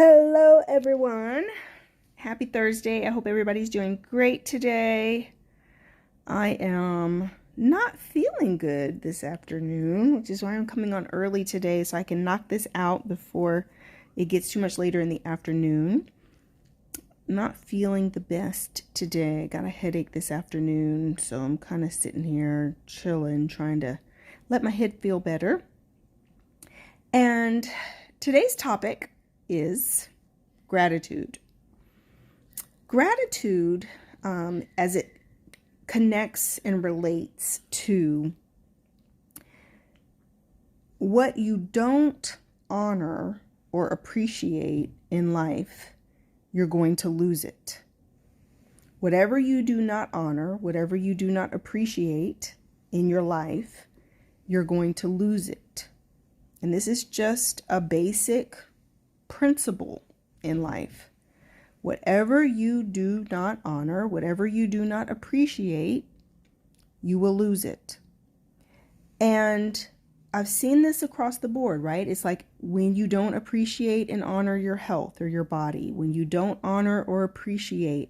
Hello, everyone. Happy Thursday. I hope everybody's doing great today. I am not feeling good this afternoon, which is why I'm coming on early today so I can knock this out before it gets too much later in the afternoon. Not feeling the best today. Got a headache this afternoon, so I'm kind of sitting here chilling, trying to let my head feel better. And today's topic is gratitude. Gratitude, as it connects and relates to what you don't honor or appreciate in life, you're going to lose it. Whatever you do not honor, whatever you do not appreciate in your life, you're going to lose it. And this is just a basic principle in life. Whatever you do not honor, whatever you do not appreciate, you will lose it. And I've seen this across the board, right? It's like when you don't appreciate and honor your health or your body, when you don't honor or appreciate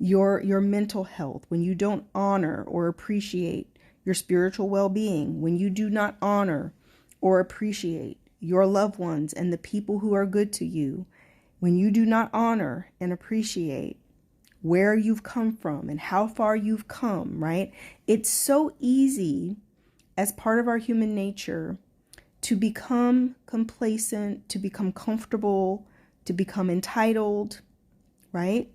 your mental health, when you don't honor or appreciate your spiritual well-being, when you do not honor or appreciate your loved ones and the people who are good to you, when you do not honor and appreciate where you've come from and how far you've come, right? It's so easy as part of our human nature to become complacent, to become comfortable, to become entitled, right?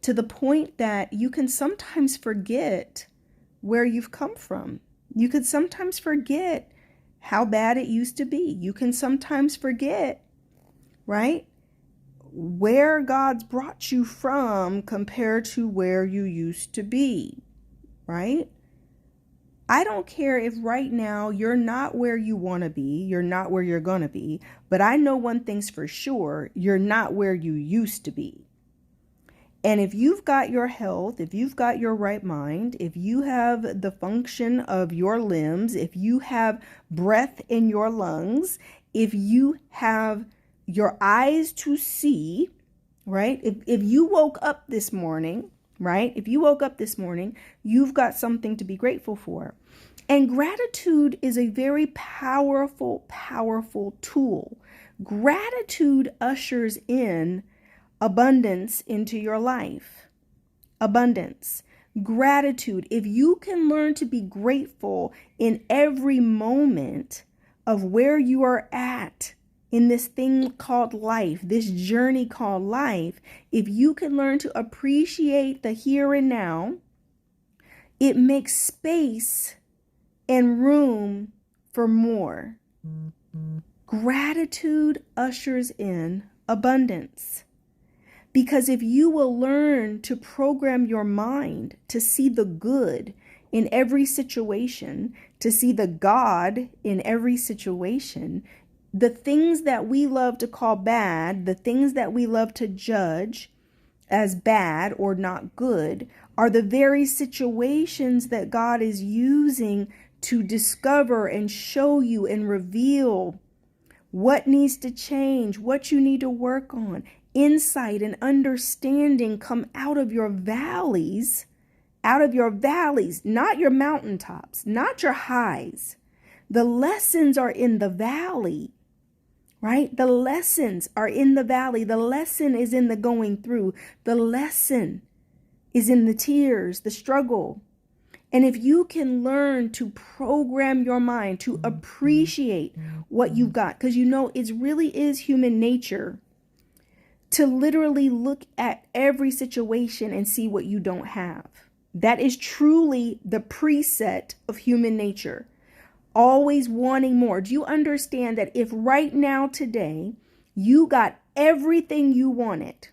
To the point that you can sometimes forget where you've come from. You could sometimes forget how bad it used to be. You can sometimes forget, right, where God's brought you from compared to where you used to be, right? I don't care if right now you're not where you want to be, you're not where you're going to be, but I know one thing's for sure, you're not where you used to be. And if you've got your health, if you've got your right mind, if you have the function of your limbs, if you have breath in your lungs, if you have your eyes to see, right? If you woke up this morning, right? If you woke up this morning, you've got something to be grateful for. And gratitude is a very powerful, powerful tool. Gratitude ushers in abundance into your life. Abundance. Gratitude. If you can learn to be grateful in every moment of where you are at in this thing called life, this journey called life, if you can learn to appreciate the here and now, it makes space and room for more. Gratitude ushers in abundance. Because if you will learn to program your mind to see the good in every situation, to see the God in every situation, the things that we love to call bad, the things that we love to judge as bad or not good, are the very situations that God is using to discover and show you and reveal what needs to change, what you need to work on. Insight and understanding come out of your valleys, not your mountaintops, not your highs. The lessons are in the valley, right? The lessons are in the valley. The lesson is in the going through. The lesson is in the tears, the struggle. And if you can learn to program your mind to appreciate what you've got, because it really is human nature to literally look at every situation and see what you don't have. That is truly the preset of human nature. Always wanting more. Do you understand that if right now today you got everything you wanted,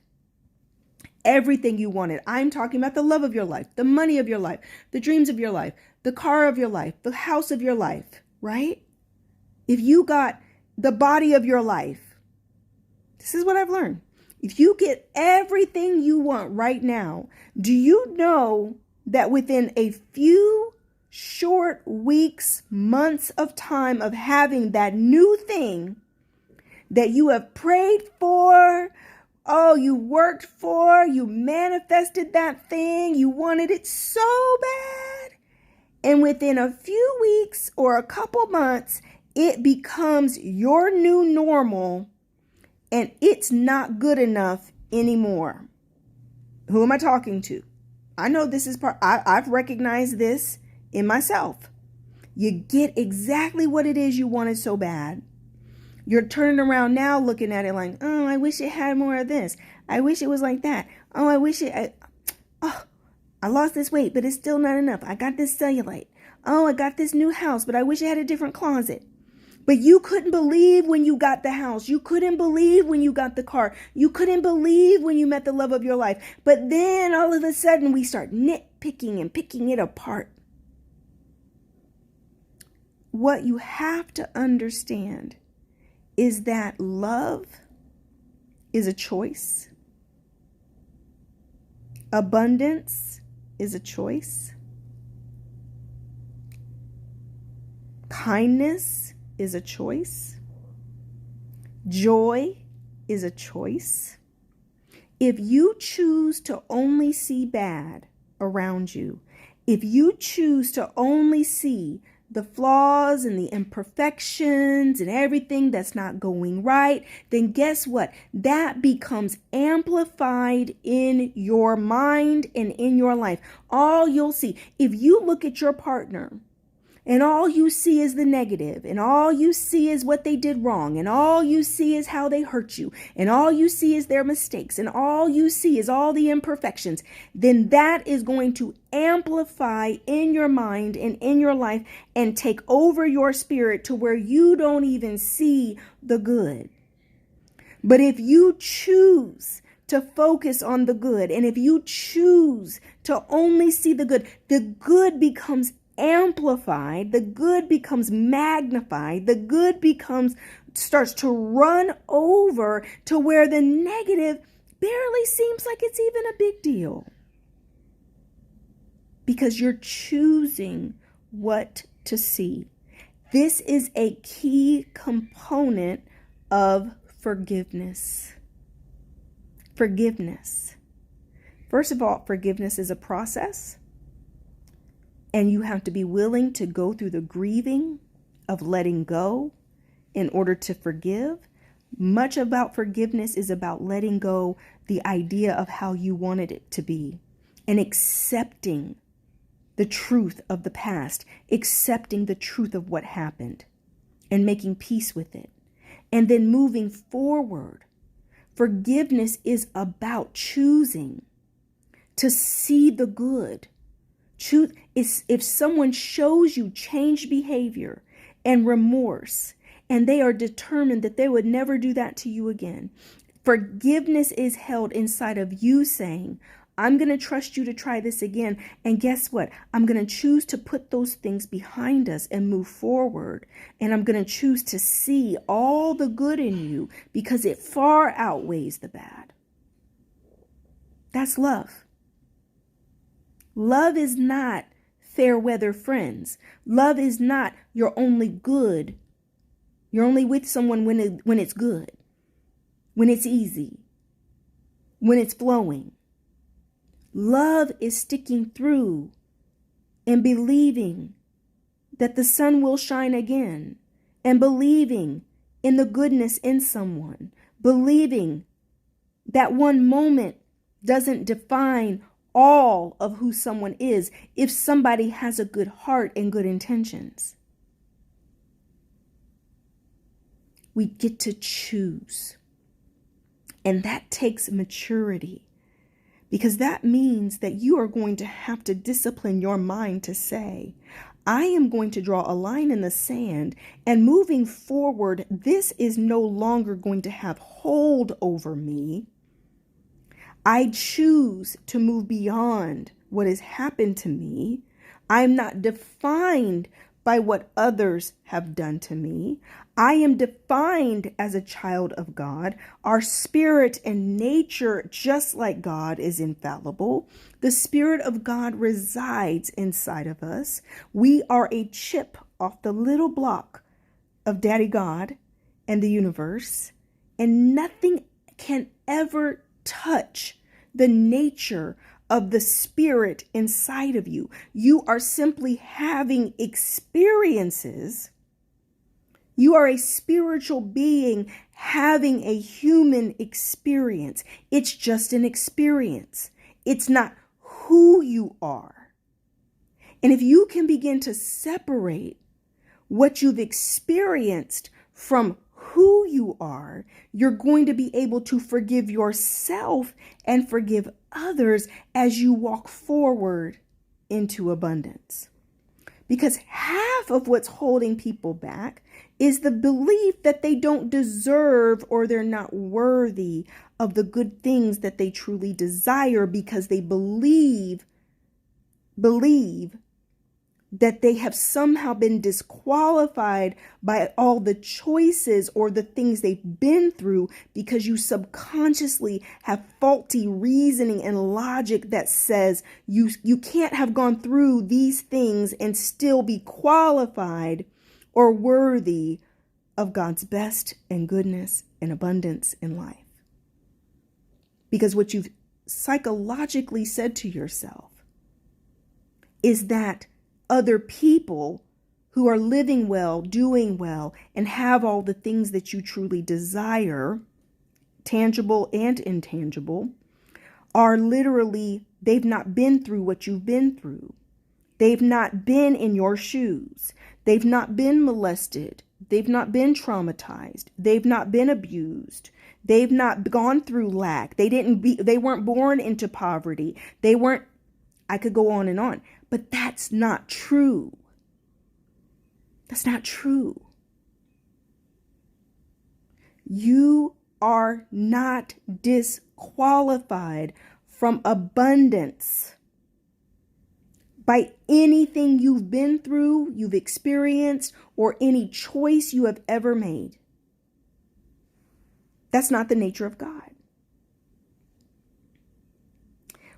I'm talking about the love of your life, the money of your life, the dreams of your life, the car of your life, the house of your life, right? If you got the body of your life, this is what I've learned. If you get everything you want right now, do you know that within a few short weeks, months of time of having that new thing, that you have prayed for. Oh, you worked for, you manifested that thing. You wanted it so bad. And within a few weeks or a couple months, it becomes your new normal and it's not good enough anymore. Who am I talking to? I know this is I've recognized this in myself. You get exactly what it is you wanted so bad. You're turning around now looking at it like, oh, I wish it had more of this. I wish it was like that. Oh, I lost this weight, but it's still not enough. I got this cellulite. Oh, I got this new house, but I wish it had a different closet. But you couldn't believe when you got the house. You couldn't believe when you got the car. You couldn't believe when you met the love of your life. But then all of a sudden we start nitpicking and picking it apart. What you have to understand is that love is a choice. Abundance is a choice. Kindness is a choice. Joy is a choice. If you choose to only see bad around you, if you choose to only see the flaws and the imperfections and everything that's not going right, then guess what? That becomes amplified in your mind and in your life. All you'll see, if you look at your partner and all you see is the negative, and all you see is what they did wrong, and all you see is how they hurt you, and all you see is their mistakes, and all you see is all the imperfections, then that is going to amplify in your mind and in your life and take over your spirit to where you don't even see the good. But if you choose to focus on the good, and if you choose to only see the good becomes amplified, the good becomes magnified, the good starts to run over to where the negative barely seems like it's even a big deal. Because you're choosing what to see. This is a key component of forgiveness. Forgiveness. First of all, forgiveness is a process. And you have to be willing to go through the grieving of letting go in order to forgive. Much about forgiveness is about letting go the idea of how you wanted it to be and accepting the truth of the past, accepting the truth of what happened and making peace with it. And then moving forward. Forgiveness is about choosing to see the good. If someone shows you changed behavior and remorse, and they are determined that they would never do that to you again, forgiveness is held inside of you saying, I'm going to trust you to try this again. And guess what? I'm going to choose to put those things behind us and move forward. And I'm going to choose to see all the good in you because it far outweighs the bad. That's love. Love is not fair weather friends. Love is not you're only good. You're only with someone when it's good, when it's easy, when it's flowing. Love is sticking through and believing that the sun will shine again and believing in the goodness in someone, believing that one moment doesn't define all of who someone is if somebody has a good heart and good intentions. We get to choose. And that takes maturity because that means that you are going to have to discipline your mind to say, I am going to draw a line in the sand and moving forward, this is no longer going to have hold over me. I choose to move beyond what has happened to me. I'm not defined by what others have done to me. I am defined as a child of God. Our spirit and nature, just like God, is infallible. The Spirit of God resides inside of us. We are a chip off the little block of Daddy God and the universe. And nothing can ever touch the nature of the spirit inside of you. You are simply having experiences. You are a spiritual being having a human experience. It's just an experience. It's not who you are. And if you can begin to separate what you've experienced from who you are, you're going to be able to forgive yourself and forgive others as you walk forward into abundance. Because half of what's holding people back is the belief that they don't deserve or they're not worthy of the good things that they truly desire, because they believe that they have somehow been disqualified by all the choices or the things they've been through, because you subconsciously have faulty reasoning and logic that says you can't have gone through these things and still be qualified or worthy of God's best and goodness and abundance in life. Because what you've psychologically said to yourself is that other people who are living well, doing well, and have all the things that you truly desire, tangible and intangible, are literally, they've not been through what you've been through. They've not been in your shoes. They've not been molested. They've not been traumatized. They've not been abused. They've not gone through lack. They weren't born into poverty. I could go on and on. But that's not true. That's not true. You are not disqualified from abundance by anything you've been through, you've experienced, or any choice you have ever made. That's not the nature of God.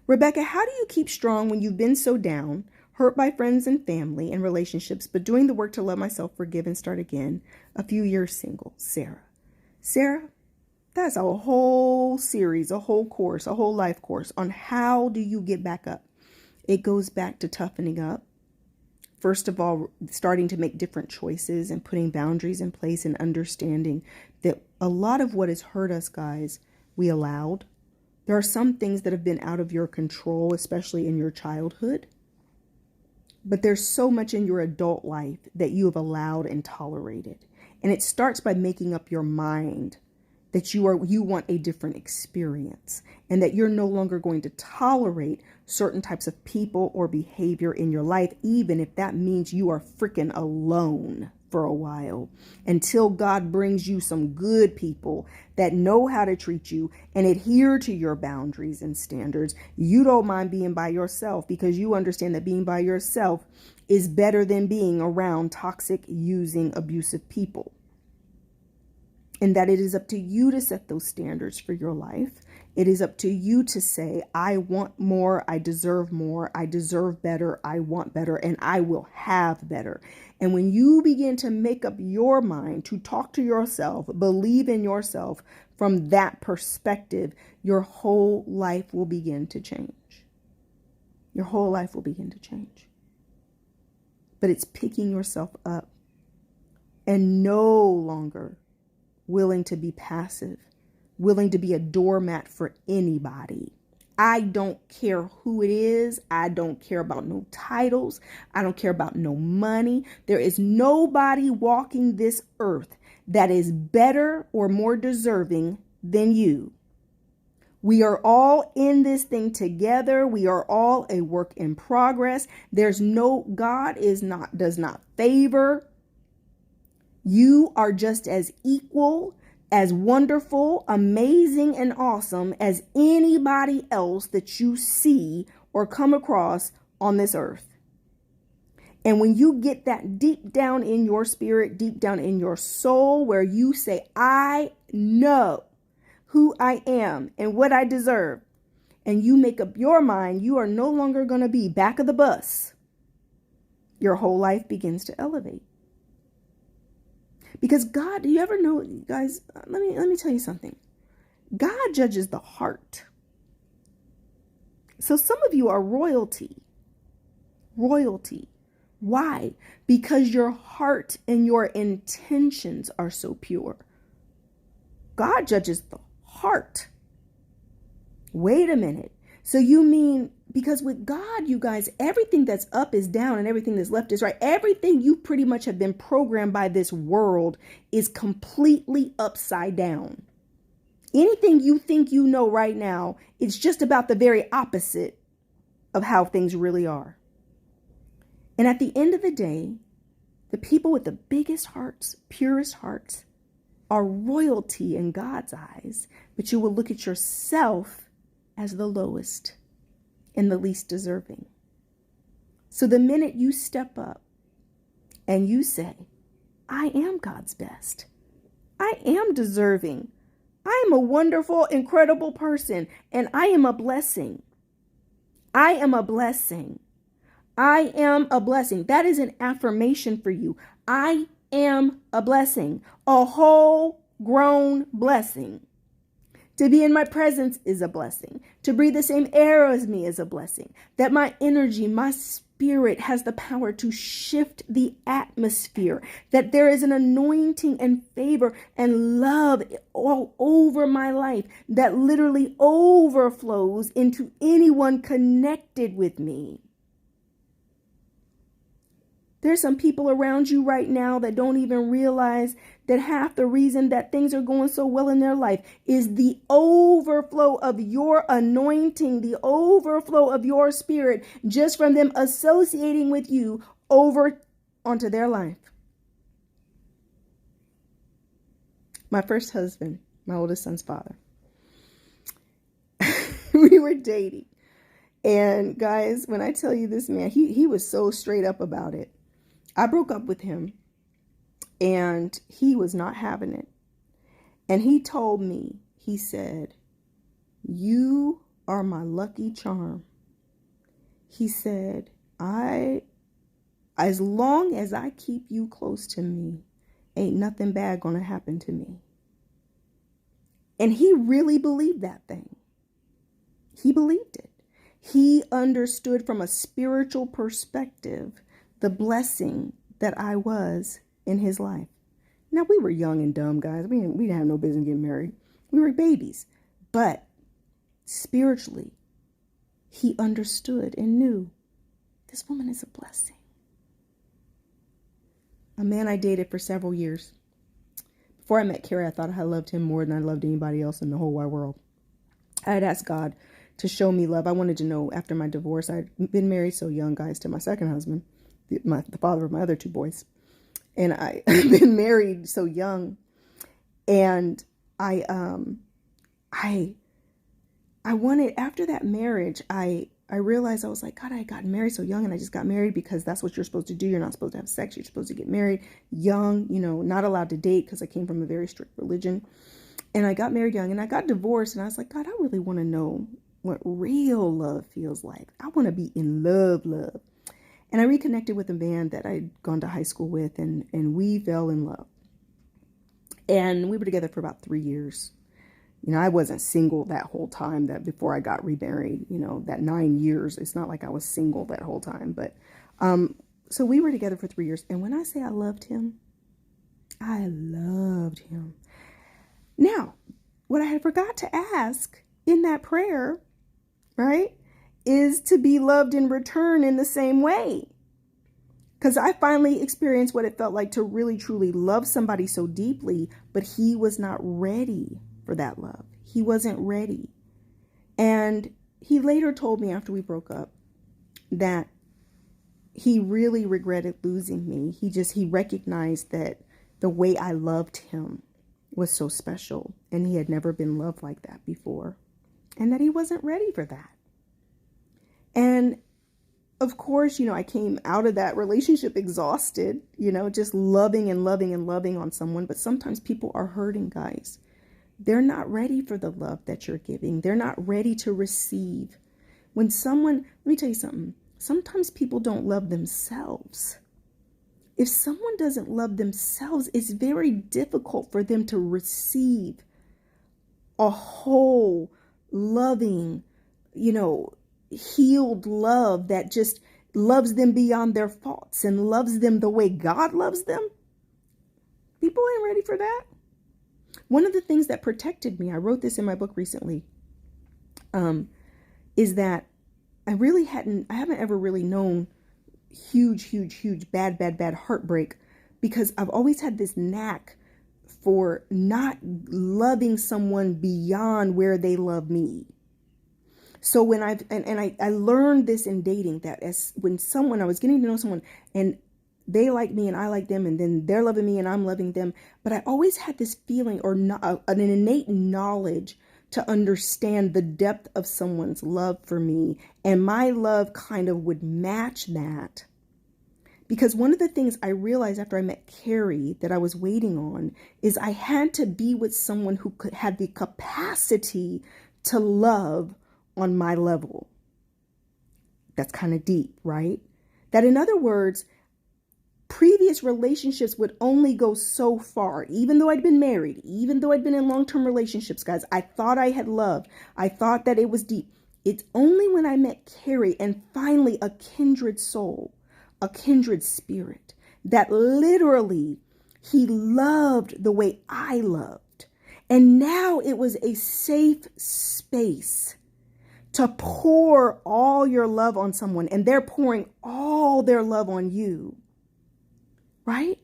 Rebecca, how do you keep strong when you've been so down, hurt by friends and family and relationships, but doing the work to love myself, forgive, and start again? A few years single. Sarah, that's a whole series, a whole course, a whole life course on how do you get back up. It goes back to toughening up. First of all, starting to make different choices and putting boundaries in place and understanding that a lot of what has hurt us, guys, we allowed. There are some things that have been out of your control, especially in your childhood. But there's so much in your adult life that you have allowed and tolerated. And it starts by making up your mind that you want a different experience and that you're no longer going to tolerate certain types of people or behavior in your life, even if that means you are freaking alone for a while, until God brings you some good people that know how to treat you and adhere to your boundaries and standards. You don't mind being by yourself because you understand that being by yourself is better than being around toxic, using, abusive people. And that it is up to you to set those standards for your life. It is up to you to say, I want more, I deserve better, I want better, and I will have better. And when you begin to make up your mind to talk to yourself, believe in yourself from that perspective, your whole life will begin to change. Your whole life will begin to change. But it's picking yourself up and no longer willing to be passive, willing to be a doormat for anybody. I don't care who it is. I don't care about no titles. I don't care about no money. There is nobody walking this earth that is better or more deserving than you. We are all in this thing together. We are all a work in progress. God does not favor. You are just as equal, as wonderful, amazing, and awesome as anybody else that you see or come across on this earth. And when you get that deep down in your spirit, deep down in your soul, where you say, I know who I am and what I deserve, and you make up your mind, you are no longer going to be back of the bus, your whole life begins to elevate. Because God, do you ever know, guys, let me tell you something. God judges the heart. So some of you are royalty. Royalty. Why? Because your heart and your intentions are so pure. God judges the heart. Wait a minute. So you mean, because with God, you guys, everything that's up is down and everything that's left is right. Everything you pretty much have been programmed by this world is completely upside down. Anything you think you know right now, it's just about the very opposite of how things really are. And at the end of the day, the people with the biggest hearts, purest hearts, are royalty in God's eyes. But you will look at yourself as the lowest and the least deserving. So the minute you step up and you say, I am God's best, I am deserving, I am a wonderful, incredible person, and I am a blessing. I am a blessing. I am a blessing. That is an affirmation for you. I am a blessing, a whole grown blessing. To be in my presence is a blessing. To breathe the same air as me is a blessing. That my energy, my spirit has the power to shift the atmosphere. That there is an anointing and favor and love all over my life that literally overflows into anyone connected with me. There's some people around you right now that don't even realize that half the reason that things are going so well in their life is the overflow of your anointing, the overflow of your spirit, just from them associating with you over onto their life. My first husband, my oldest son's father, we were dating. And guys, when I tell you this man, he was so straight up about it. I broke up with him and he was not having it. And he told me, he said, you are my lucky charm. He said, as long as I keep you close to me, ain't nothing bad gonna happen to me. And he really believed that thing. He believed it. He understood from a spiritual perspective the blessing that I was in his life. Now, we were young and dumb, guys. We didn't have no business getting married. We were babies. But spiritually, he understood and knew this woman is a blessing. A man I dated for several years. Before I met Carrie, I thought I loved him more than I loved anybody else in the whole wide world. I had asked God to show me love. I wanted to know after my divorce. I'd been married so young, guys, to my second husband, the father of my other two boys. And I'd been married so young. And I wanted, after that marriage, I realized, I was like, God, I got married so young, and I just got married because that's what you're supposed to do. You're not supposed to have sex. You're supposed to get married young, not allowed to date because I came from a very strict religion. And I got married young and I got divorced, and I was like, God, I really want to know what real love feels like. I want to be in love. And I reconnected with a man that I'd gone to high school with, and we fell in love. And we were together for about 3 years. I wasn't single that whole time, that before I got remarried, that 9 years. It's not like I was single that whole time. But so we were together for 3 years. And when I say I loved him, I loved him. Now, what I had forgot to ask in that prayer, right, is to be loved in return in the same way. Because I finally experienced what it felt like to really, truly love somebody so deeply, but he was not ready for that love. He wasn't ready. And he later told me after we broke up that he really regretted losing me. He recognized that the way I loved him was so special, and he had never been loved like that before, and that he wasn't ready for that. And of course, I came out of that relationship exhausted, just loving and loving and loving on someone. But sometimes people are hurting, guys. They're not ready for the love that you're giving. They're not ready to receive. Let me tell you something. Sometimes people don't love themselves. If someone doesn't love themselves, it's very difficult for them to receive a whole, loving, healed love that just loves them beyond their faults and loves them the way God loves them. People ain't ready for that. One of the things that protected me, I wrote this in my book recently, is that I haven't ever really known huge, bad heartbreak, because I've always had this knack for not loving someone beyond where they love me. So when I learned this in dating, that when I was getting to know someone and they like me and I like them, and then they're loving me and I'm loving them, but I always had this feeling or an innate knowledge to understand the depth of someone's love for me, and my love kind of would match that. Because one of the things I realized after I met Carrie that I was waiting on is I had to be with someone who could have the capacity to love on my level. That's kind of deep, right? That in other words, previous relationships would only go so far. Even though I'd been married, even though I'd been in long-term relationships, guys, I thought I had loved. I thought that it was deep. It's only when I met Carrie and finally a kindred soul, a kindred spirit, that literally he loved the way I loved. And now it was a safe space to pour all your love on someone, and they're pouring all their love on you. Right?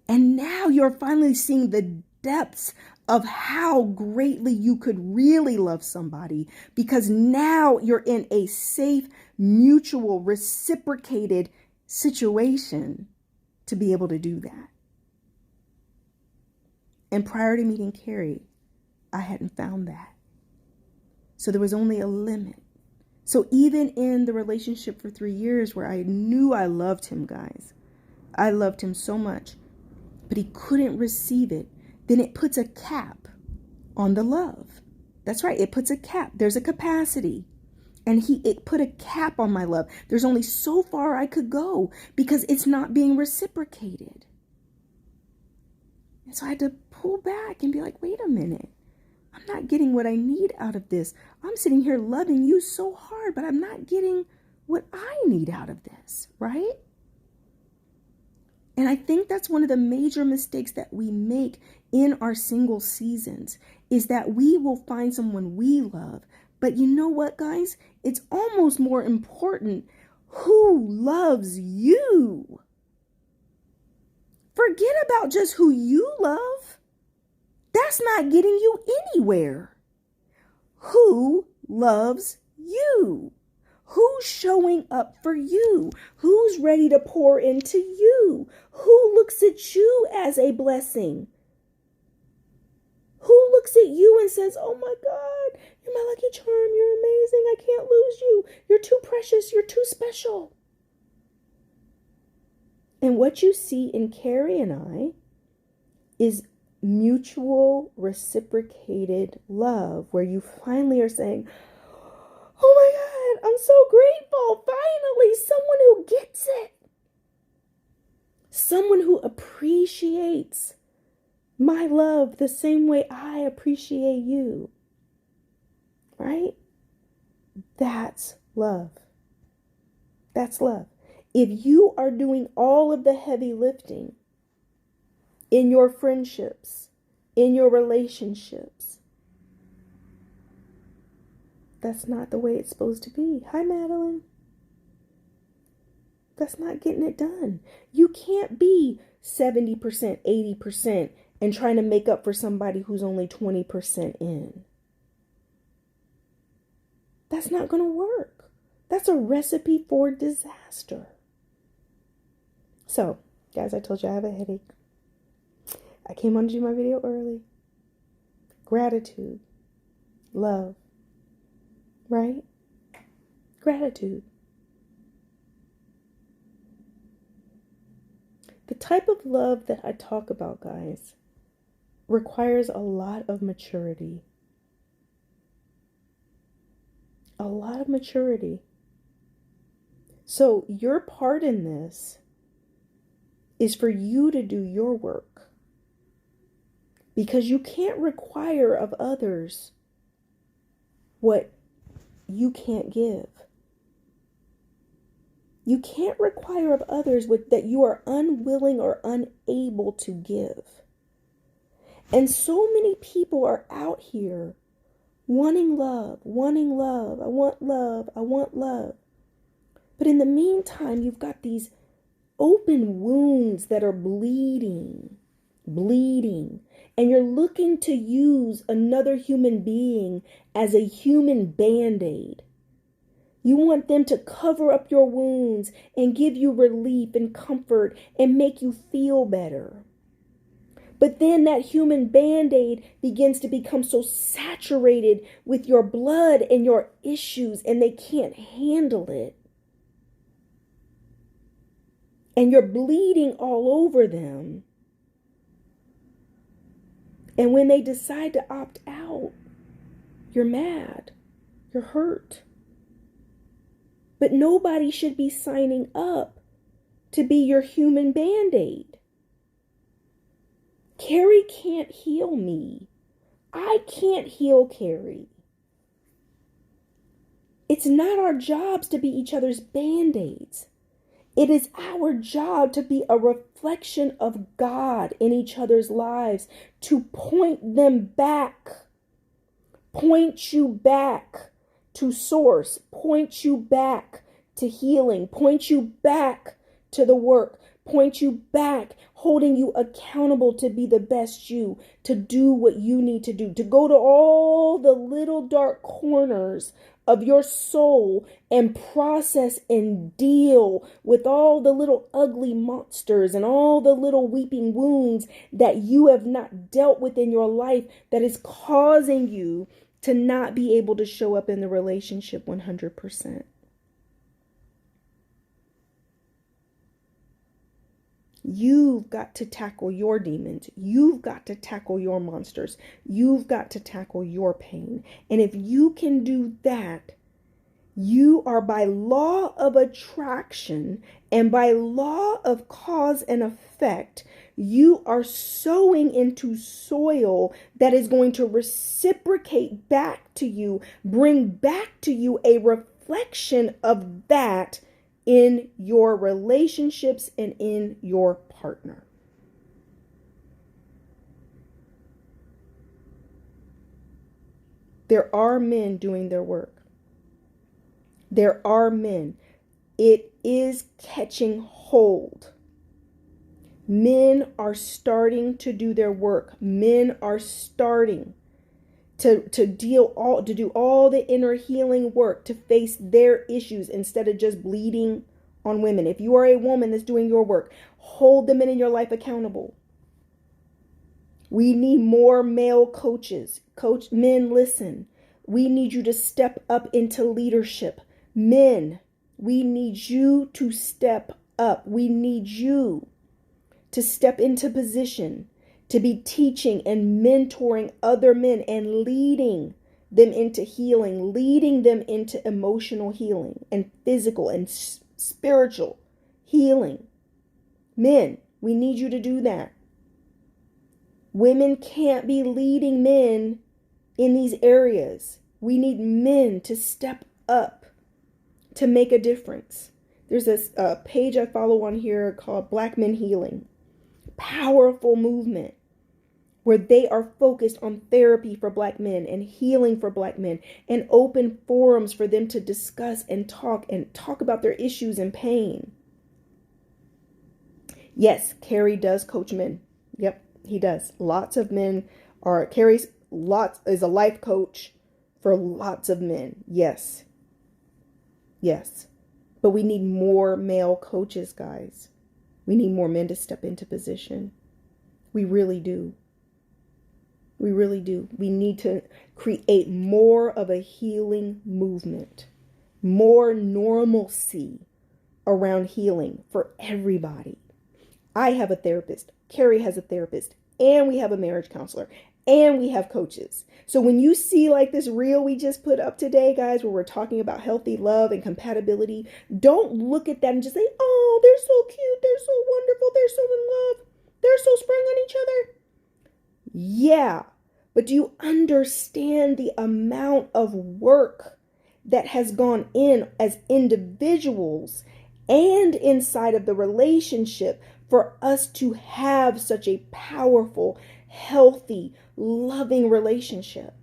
And now you're finally seeing the depths of how greatly you could really love somebody, because now you're in a safe, mutual, reciprocated situation to be able to do that. And prior to meeting Carrie, I hadn't found that. So there was only a limit. So even in the relationship for 3 years where I knew I loved him, guys, I loved him so much, but he couldn't receive it, then it puts a cap on the love. That's right. It puts a cap. There's a capacity. And it put a cap on my love. There's only so far I could go because it's not being reciprocated. And so I had to pull back and be like, wait a minute. I'm not getting what I need out of this. I'm sitting here loving you so hard, but I'm not getting what I need out of this, right? And I think that's one of the major mistakes that we make in our single seasons, is that we will find someone we love. But you know what, guys? It's almost more important who loves you. Forget about just who you love. That's not getting you anywhere. Who loves you? Who's showing up for you? Who's ready to pour into you? Who looks at you as a blessing? Who looks at you and says, oh my God, you're my lucky charm. You're amazing. I can't lose you. You're too precious. You're too special. And what you see in Carrie and I is mutual reciprocated love, where you finally are saying, oh my God, I'm so grateful. Finally, someone who gets it. Someone who appreciates my love the same way I appreciate you. Right? That's love. That's love. If you are doing all of the heavy lifting in your friendships, in your relationships, that's not the way it's supposed to be. Hi, Madeline. That's not getting it done. You can't be 70%, 80% and trying to make up for somebody who's only 20% in. That's not going to work. That's a recipe for disaster. So, guys, I told you I have a headache. I came on to do my video early. Gratitude. Love. Right? Gratitude. The type of love that I talk about, guys, requires a lot of maturity. A lot of maturity. So your part in this is for you to do your work. Because you can't require of others what you can't give. You can't require of others that you are unwilling or unable to give. And so many people are out here wanting love, wanting love. I want love. I want love. But in the meantime, you've got these open wounds that are bleeding. And you're looking to use another human being as a human band-aid. You want them to cover up your wounds and give you relief and comfort and make you feel better. But then that human band-aid begins to become so saturated with your blood and your issues, and they can't handle it. And you're bleeding all over them. And when they decide to opt out, you're mad, you're hurt. But nobody should be signing up to be your human band-aid. Carrie can't heal me. I can't heal Carrie. It's not our jobs to be each other's band-aids. It is our job to be a reflection of God in each other's lives, to point them back, point you back to source, point you back to healing, point you back to the work, point you back, holding you accountable to be the best you, to do what you need to do, to go to all the little dark corners of your soul and process and deal with all the little ugly monsters and all the little weeping wounds that you have not dealt with in your life that is causing you to not be able to show up in the relationship 100%. You've got to tackle your demons. You've got to tackle your monsters. You've got to tackle your pain. And if you can do that, you are, by law of attraction and by law of cause and effect, you are sowing into soil that is going to reciprocate back to you, bring back to you a reflection of that in your relationships and in your partner. There are men doing their work. There are men. It is catching hold. Men are starting to do their work. Men are starting to do all the inner healing work, to face their issues instead of just bleeding on women. If you are a woman that's doing your work, hold the men in your life accountable. We need more male coaches. Men, listen. We need you to step up into leadership. Men, we need you to step up. We need you to step into position, to be teaching and mentoring other men and leading them into healing, leading them into emotional healing and physical and spiritual healing. Men, we need you to do that. Women can't be leading men in these areas. We need men to step up to make a difference. There's this page I follow on here called Black Men Healing. Powerful movement where they are focused on therapy for Black men and healing for Black men and open forums for them to discuss and talk about their issues and pain. Yes, Carrie does coach men. Yep, he does. Lots of men are, Carrie's is a life coach for lots of men. Yes. Yes. But we need more male coaches, guys. We need more men to step into position. We really do. We really do. We need to create more of a healing movement, more normalcy around healing for everybody. I have a therapist. Carrie has a therapist. And we have a marriage counselor. and we have coaches. So when you see like this reel we just put up today, guys, where we're talking about healthy love and compatibility, don't look at that and just say, oh, they're so cute, they're so wonderful, they're so in love, they're so sprung on each other. Yeah, but do you understand the amount of work that has gone in as individuals and inside of the relationship for us to have such a powerful, healthy, loving relationship?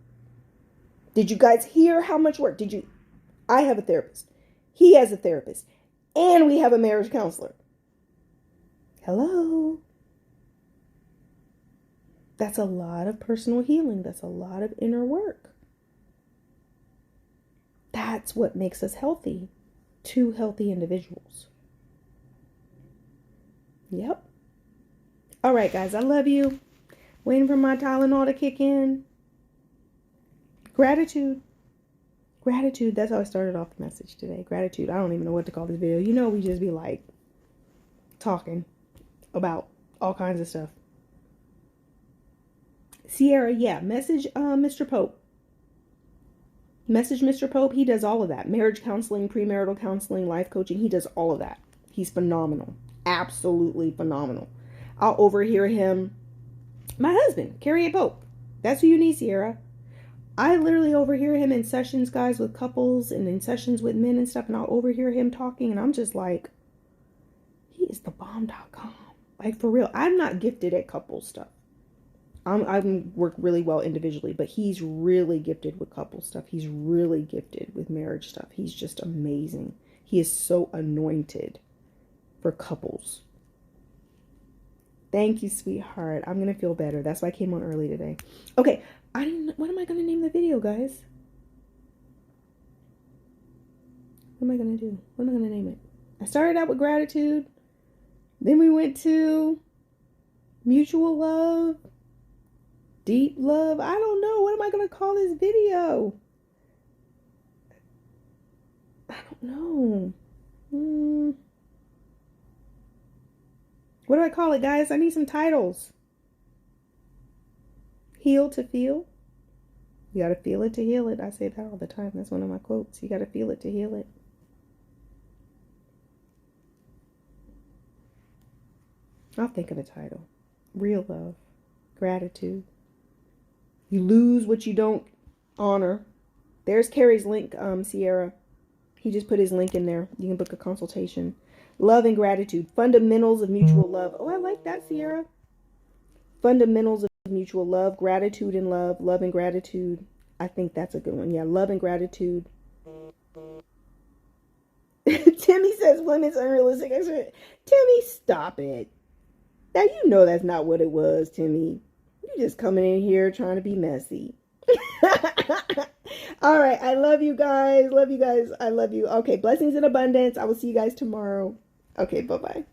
Did you guys hear how much work? I have a therapist. He has a therapist. And we have a marriage counselor. Hello. That's a lot of personal healing. That's a lot of inner work. That's what makes us healthy. Two healthy individuals. Yep. All right, guys, I love you. Waiting for my Tylenol to kick in. Gratitude. Gratitude. That's how I started off the message today. Gratitude. I don't even know what to call this video. You know, we just be like talking about all kinds of stuff. Sierra, yeah. Message Mr. Pope. Message Mr. Pope. He does all of that. Marriage counseling, premarital counseling, life coaching. He does all of that. He's phenomenal. Absolutely phenomenal. I'll overhear him. My husband, Carrie Pope. That's who you need, Sierra. I literally overhear him in sessions, guys, with couples and in sessions with men and stuff. And I'll overhear him talking. And I'm just like, he is the bomb.com. Like, for real. I'm not gifted at couple stuff. I work really well individually, but he's really gifted with couple stuff. He's really gifted with marriage stuff. He's just amazing. He is so anointed for couples. Thank you, sweetheart. I'm going to feel better. That's why I came on early today. Okay. What am I going to name the video, guys? What am I going to do? What am I going to name it? I started out with gratitude. Then we went to mutual love. Deep love. I don't know. What am I going to call this video? I don't know. What do I call it, guys? I need some titles. Heal to feel. You got to feel it to heal it. I say that all the time. That's one of my quotes. You got to feel it to heal it. I'll think of a title. Real love. Gratitude. You lose what you don't honor. There's Carrie's link, Sierra. He just put his link in there. You can book a consultation. Love and gratitude. Fundamentals of mutual love. Oh, I like that, Sierra. Fundamentals of mutual love. Gratitude and love. Love and gratitude. I think that's a good one. Yeah, love and gratitude. Timmy says women's unrealistic. Timmy, stop it. Now, you know that's not what it was, Timmy. You just coming in here trying to be messy. All right. I love you guys. Love you guys. I love you. Okay. Blessings in abundance. I will see you guys tomorrow. Okay. Bye-bye.